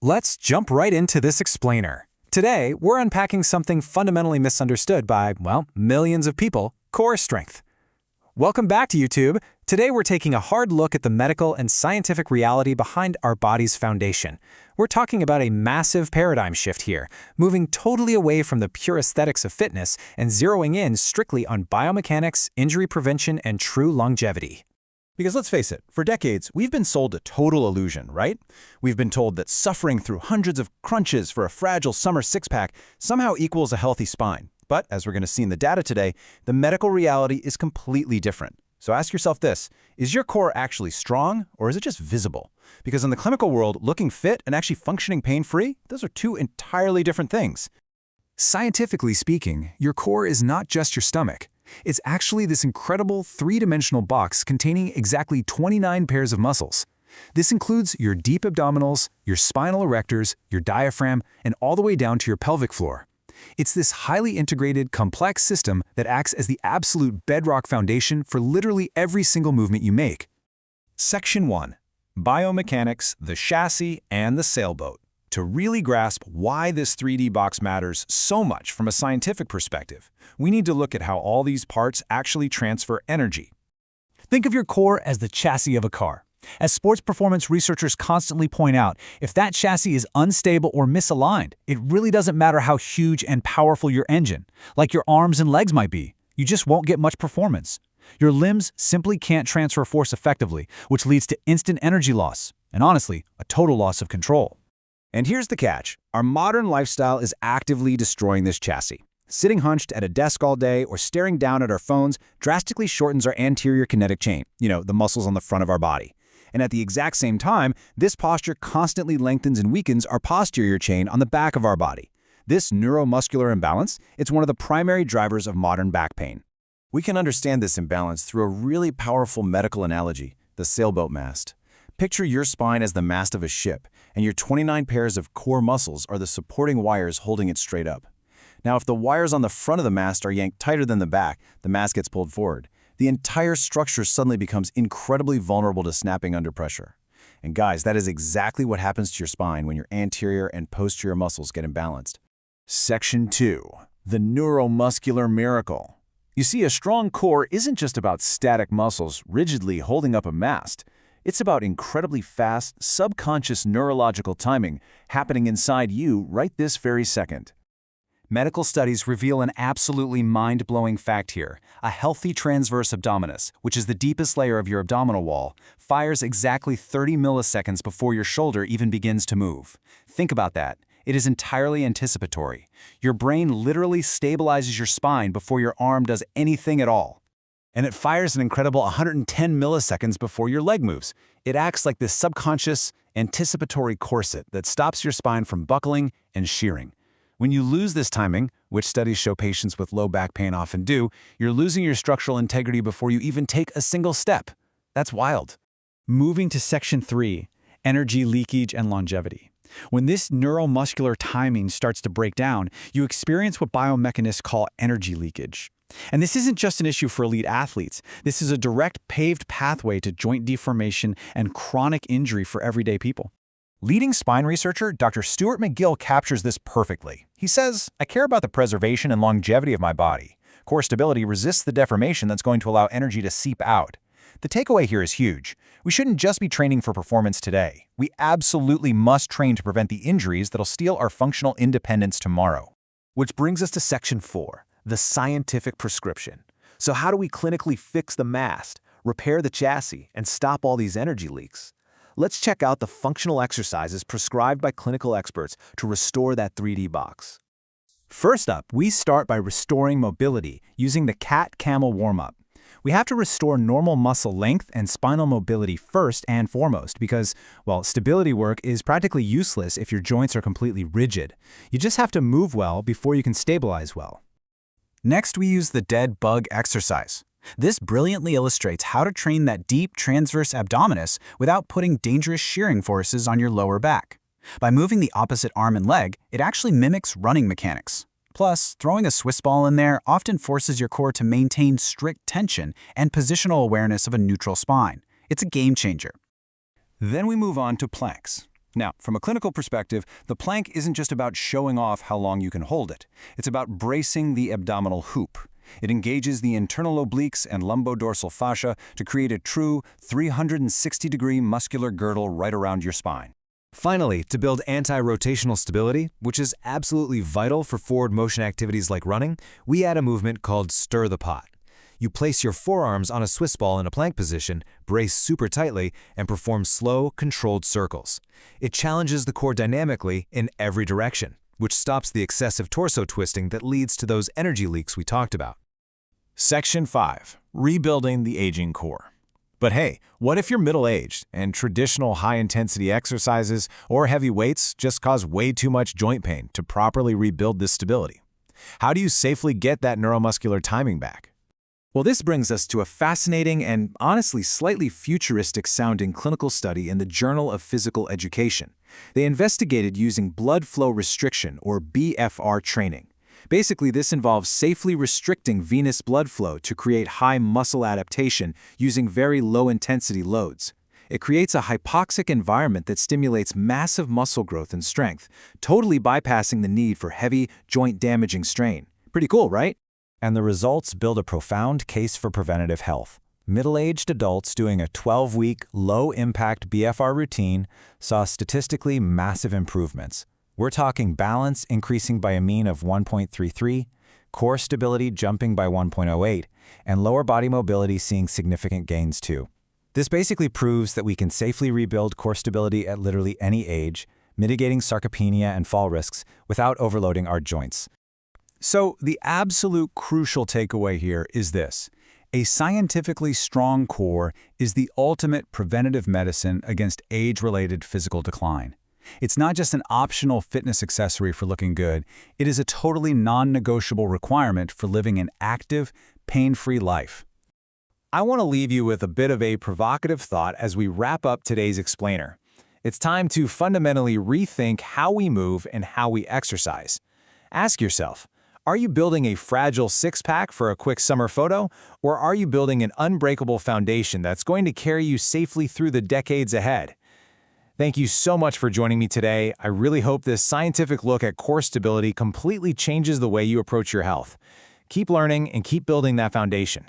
Let's jump right into this explainer. Today, we're unpacking something fundamentally misunderstood by, well, millions of people: core strength. Welcome back to YouTube. Today we're taking a hard look at the medical and scientific reality behind our body's foundation. We're talking about a massive paradigm shift here, moving totally away from the pure aesthetics of fitness and zeroing in strictly on biomechanics, injury prevention, and true longevity. Because let's face it, for decades, we've been sold a total illusion, right? We've been told that suffering through hundreds of crunches for a fragile summer six-pack somehow equals a healthy spine. But as we're going to see in the data today, the medical reality is completely different. So ask yourself this: is your core actually strong, or is it just visible? Because in the clinical world, looking fit and actually functioning pain-free, those are two entirely different things. Scientifically speaking, your core is not just your stomach. It's actually this incredible three-dimensional box containing exactly 29 pairs of muscles. This includes your deep abdominals, your spinal erectors, your diaphragm, and all the way down to your pelvic floor. It's this highly integrated, complex system that acts as the absolute bedrock foundation for literally every single movement you make. Section 1. Biomechanics, the chassis, and the sailboat. To really grasp why this 3D box matters so much from a scientific perspective, we need to look at how all these parts actually transfer energy. Think of your core as the chassis of a car. As sports performance researchers constantly point out, if that chassis is unstable or misaligned, it really doesn't matter how huge and powerful your engine, like your arms and legs might be. You just won't get much performance. Your limbs simply can't transfer force effectively, which leads to instant energy loss, and honestly, a total loss of control. And here's the catch: our modern lifestyle is actively destroying this chassis. Sitting hunched at a desk all day or staring down at our phones drastically shortens our anterior kinetic chain, the muscles on the front of our body. And at the exact same time, this posture constantly lengthens and weakens our posterior chain on the back of our body. This neuromuscular imbalance, it's one of the primary drivers of modern back pain. We can understand this imbalance through a really powerful medical analogy: the sailboat mast. Picture your spine as the mast of a ship, and your 29 pairs of core muscles are the supporting wires holding it straight up. Now, if the wires on the front of the mast are yanked tighter than the back, the mast gets pulled forward. The entire structure suddenly becomes incredibly vulnerable to snapping under pressure. And guys, that is exactly what happens to your spine when your anterior and posterior muscles get imbalanced. Section 2. The neuromuscular miracle. You see, a strong core isn't just about static muscles rigidly holding up a mast. It's about incredibly fast, subconscious neurological timing happening inside you right this very second. Medical studies reveal an absolutely mind-blowing fact here. A healthy transverse abdominis, which is the deepest layer of your abdominal wall, fires exactly 30 milliseconds before your shoulder even begins to move. Think about that. It is entirely anticipatory. Your brain literally stabilizes your spine before your arm does anything at all. And it fires an incredible 110 milliseconds before your leg moves. It acts like this subconscious, anticipatory corset that stops your spine from buckling and shearing. When you lose this timing, which studies show patients with low back pain often do, you're losing your structural integrity before you even take a single step. That's wild. Moving to Section 3, energy leakage and longevity. When this neuromuscular timing starts to break down, you experience what biomechanists call energy leakage. And this isn't just an issue for elite athletes. This is a direct paved pathway to joint deformation and chronic injury for everyday people. Leading spine researcher Dr. Stuart McGill captures this perfectly. He says, "I care about the preservation and longevity of my body. Core stability resists the deformation that's going to allow energy to seep out." The takeaway here is huge. We shouldn't just be training for performance today. We absolutely must train to prevent the injuries that'll steal our functional independence tomorrow. Which brings us to Section 4, the scientific prescription. So how do we clinically fix the mast, repair the chassis, and stop all these energy leaks? Let's check out the functional exercises prescribed by clinical experts to restore that 3D box. First up, we start by restoring mobility using the cat-camel warm-up. We have to restore normal muscle length and spinal mobility first and foremost because, well, stability work is practically useless if your joints are completely rigid. You just have to move well before you can stabilize well. Next, we use the dead bug exercise. This brilliantly illustrates how to train that deep transverse abdominis without putting dangerous shearing forces on your lower back. By moving the opposite arm and leg, it actually mimics running mechanics. Plus, throwing a Swiss ball in there often forces your core to maintain strict tension and positional awareness of a neutral spine. It's a game changer. Then we move on to planks. Now, from a clinical perspective, the plank isn't just about showing off how long you can hold it. It's about bracing the abdominal hoop. It engages the internal obliques and lumbodorsal fascia to create a true 360-degree muscular girdle right around your spine. Finally, to build anti-rotational stability, which is absolutely vital for forward motion activities like running, we add a movement called stir the pot. You place your forearms on a Swiss ball in a plank position, brace super tightly, and perform slow, controlled circles. It challenges the core dynamically in every direction, which stops the excessive torso twisting that leads to those energy leaks we talked about. Section 5. Rebuilding the aging core. But hey, what if you're middle-aged and traditional high-intensity exercises or heavy weights just cause way too much joint pain to properly rebuild this stability? How do you safely get that neuromuscular timing back? Well, this brings us to a fascinating and honestly slightly futuristic-sounding clinical study in the Journal of Physical Education. They investigated using blood flow restriction, or BFR training. Basically, this involves safely restricting venous blood flow to create high muscle adaptation using very low-intensity loads. It creates a hypoxic environment that stimulates massive muscle growth and strength, totally bypassing the need for heavy, joint-damaging strain. Pretty cool, right? And the results build a profound case for preventative health. Middle-aged adults doing a 12-week, low-impact BFR routine saw statistically massive improvements. We're talking balance increasing by a mean of 1.33, core stability jumping by 1.08, and lower body mobility seeing significant gains too. This basically proves that we can safely rebuild core stability at literally any age, mitigating sarcopenia and fall risks without overloading our joints. So the absolute crucial takeaway here is this. A scientifically strong core is the ultimate preventative medicine against age-related physical decline. It's not just an optional fitness accessory for looking good, it is a totally non-negotiable requirement for living an active, pain-free life. I want to leave you with a bit of a provocative thought as we wrap up today's explainer. It's time to fundamentally rethink how we move and how we exercise. Ask yourself, are you building a fragile six-pack for a quick summer photo, or are you building an unbreakable foundation that's going to carry you safely through the decades ahead? Thank you so much for joining me today. I really hope this scientific look at core stability completely changes the way you approach your health. Keep learning and keep building that foundation.